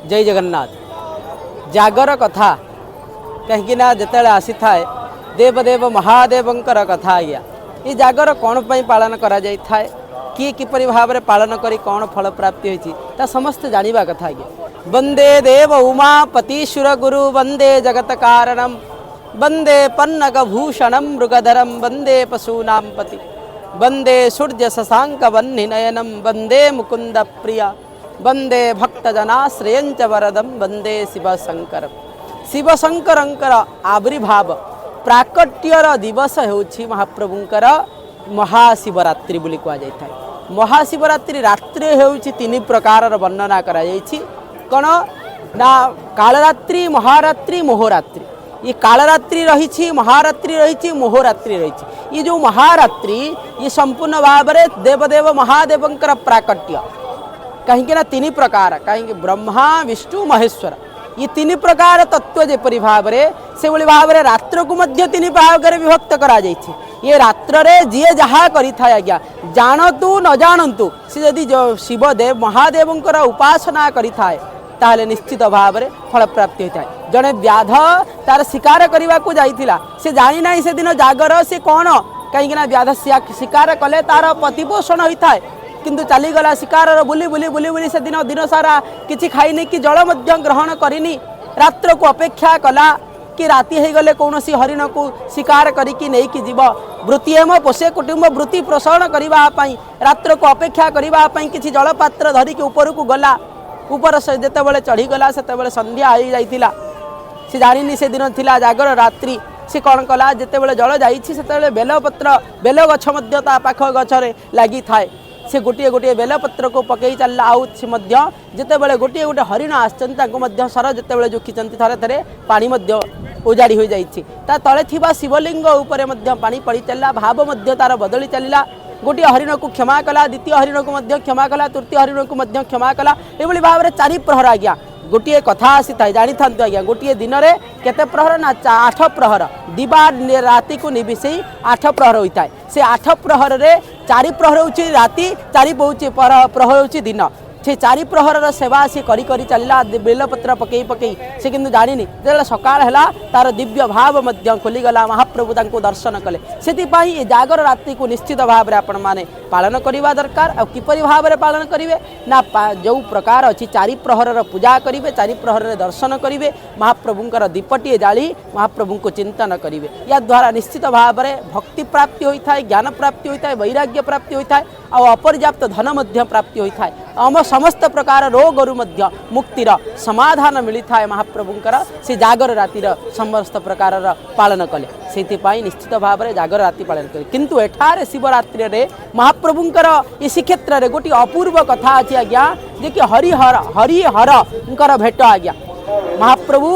जय जगन्नाथ। जागर कथा कहीं जिते आसी थाए देवदेव महादेवंकर कथा आज्ञा ये जागर कौन पर पालन करा जाय थाए किए किपरि भाव में पालन करी कौन फल प्राप्ति होती समस्ते जानिबा कथा आज्ञा। वंदे देव उमापतिशुर गुरु वंदे जगत कारणम वंदे पन्नग भूषणम मृगधरम वंदे पशूनां पति वंदे सूर्य शशांक वह्निनयनम वंदे मुकुंद प्रिया वंदे भक्तजनाश्रयंच वरदम वंदे शिवशंकर। शिवशंकरंकर आविर्भाव प्राकट्यर दिवस होछि महाप्रभुंकर महाशिवरात्रि बोली कह जाय। महाशिवरात्रि रात्रि होछि तीन प्रकार वर्णना करा जायछि कौन ना कालरात्रि महारात्रि मोहरात्रि। ये कालरात्रि रही महारात्रि रही मोहरात्रि रही। ये जो महारात्रि ये संपूर्ण भाव में देवदेव महादेवंकर प्राकट्य कहीं तीन प्रकार कहीं ब्रह्मा विष्णु महेश्वर ये तीन प्रकार तत्व जेपरी भाव से भाव में रात्र को मध्य तीन भाग में विभक्त करा जायछि। ये रात्र रे जी जहाँ करि थाए आज्ञा जानतु न जानतु से जदि शिवदेव महादेवंकर उपासना करि थाए ताहले निश्चित भाव में फल प्राप्ति होता है। जड़े व्याध तार शिकार करने को जाइथिला से जानी ना से दिन जागर से कौन कहीं व्याध शिकार कले तार प्रतिपोषण होता है किंतु चलीगला शिकार बुली बुली बुली बुली से दिन दिन सारा किसी खाईनी कि जल मध्य ग्रहण करनी रात्र को अपेक्षा कला कि राति हो गले कौन सी हरिण को शिकार करिकी नहीं जीव वृत्तिम पोषे कुटुंब वृत्ति पोषण करने रात्र को अपेक्षा करने किसी जलपात्र धरिकी ऊपर को गला ऊपर से जिते चढ़ीगला से संध्या हो जाइथिला से जानी से दिन थिला जागर रात्रि से कौन कला जिते जल जाते बेलपत्र बेल गछ पाख गचरे लगी थाए से गोटे गोटे बेलपत्र को पकई चलला आउ जिते गोटे गोटे हरिण आसर सर जिते जुखिंट थे थे पानी उजाड़ी हो जाइए तले थिबा शिवलिंग उपरे पानी पड़ी चलला भाव तार बदली चलला। गोटे हरिण को क्षमा कला द्वितीय हरिण को क्षमा कला तृतीय हरिण को क्षमा कला ये भाव में 4 प्रहर आज्ञा गोटे कथा आसी था जानी था आज्ञा गोटे दिन में केते प्रहर ना 8 प्रहर दिवा राति को निबिसे 8 प्रहर होता है। से 8 प्रहर रे 4 प्रहर होची राति 4 प्रहर होची दिन से 4 प्रहर सेवा सी करी करी चलला बेलपत्र पकई पकई से किंतु जानी जो सकाळ है तार दिव्य भाव खोलीगला महाप्रभु तांको दर्शन कले से जागर राति को निश्चित भाव में आपण माने पालन करवा दरकार। किपरि भाव में पालन करेंगे ना जो प्रकार अच्छी 4 प्रहर पूजा करेंगे 4 प्रहर दर्शन करेंगे महाप्रभुंकर दीपटीए जाली महाप्रभु को चिंतन करेंगे या द्वारा निश्चित भाव में भक्ति प्राप्ति होता है ज्ञान प्राप्ति होता है वैराग्य प्राप्ति होता है और अपर्याप्त धन मध्य प्राप्ति होता है। आम समस्त प्रकार रोगरु मध्य मुक्तिर समाधान मिलता है महाप्रभुंकर से जागर रातिर समस्त प्रकार पालन कले से निश्चित भाव में जागर राति पालन कले। किंतु एठारे शिवरात्रि रे महाप्रभुंकर ये श्रीक्षेत्र रे गोटी अपूर्व कथा अच्छी आज्ञा जे कि हरिहर भेट आज्ञा महाप्रभु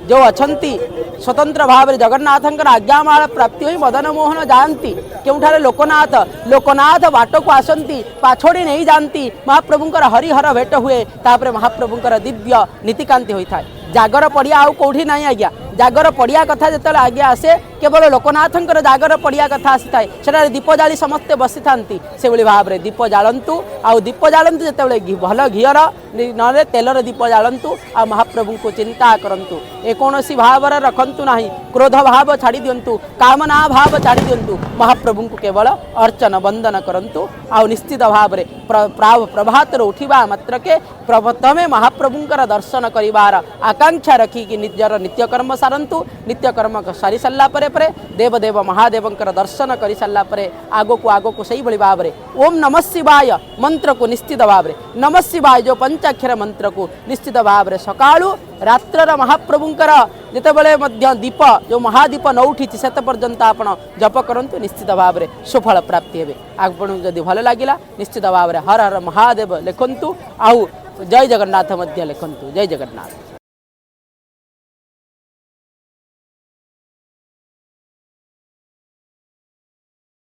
जो अछंती स्वतंत्र भाव में जगन्नाथंकर आज्ञामाला प्राप्ति हुई मदन मोहन जानती क्योंठारे लोकनाथ लोकनाथ बाट को आसती पाछोड़ी नहीं जानती महाप्रभुंकर हरिहर भेट हुए तापर महाप्रभुंकर दिव्य नीतिकांति होता है। जागर पड़िया आउ कौटी ना आज्ञा जागर पड़िया कथा जो आज्ञा आसे केवल लोकनाथंकर जागर पड़िया कथा आसी थाए से दीप जाली समस्ते बसी था से भाव में दीप जालतु आउ दीप जालतु जो भल घीर न तेलर दीप जालतु आ महाप्रभु को चिंता करंतु एकौसी भाव रखंतु ना क्रोध भाव छाड़ी दिंतु कामना भाव छाड़ी दिंतु महाप्रभु को केवल अर्चन वंदन करंतु आउ निश्चित भाव में प्रभात उठा मात्रके प्रथमे महाप्रभुंकर दर्शन करिवार आकांक्षा रखिकी निजर नित्यकर्म सारंतु नित्यकर्म सारी सारा पर देवदेव महादेवंकर दर्शन कर सारा आगो को सही भाव में ओम नमः शिवाय मंत्र को निश्चित भाव में नमः शिवाय जो पंचाक्षर मंत्र को निश्चित भाव में सकाळु रात्र महाप्रभुंकर जिते दीप जो महादीप न उठी से पर्यंत आपण जप करंतु निश्चित भाव में सुफल प्राप्ति हे। आपको जदि भल लगिला निश्चित भाव में हर हर महादेव लिखंतु आउ जय जगन्नाथ मध्य लिखंतु। जय जगन्नाथ।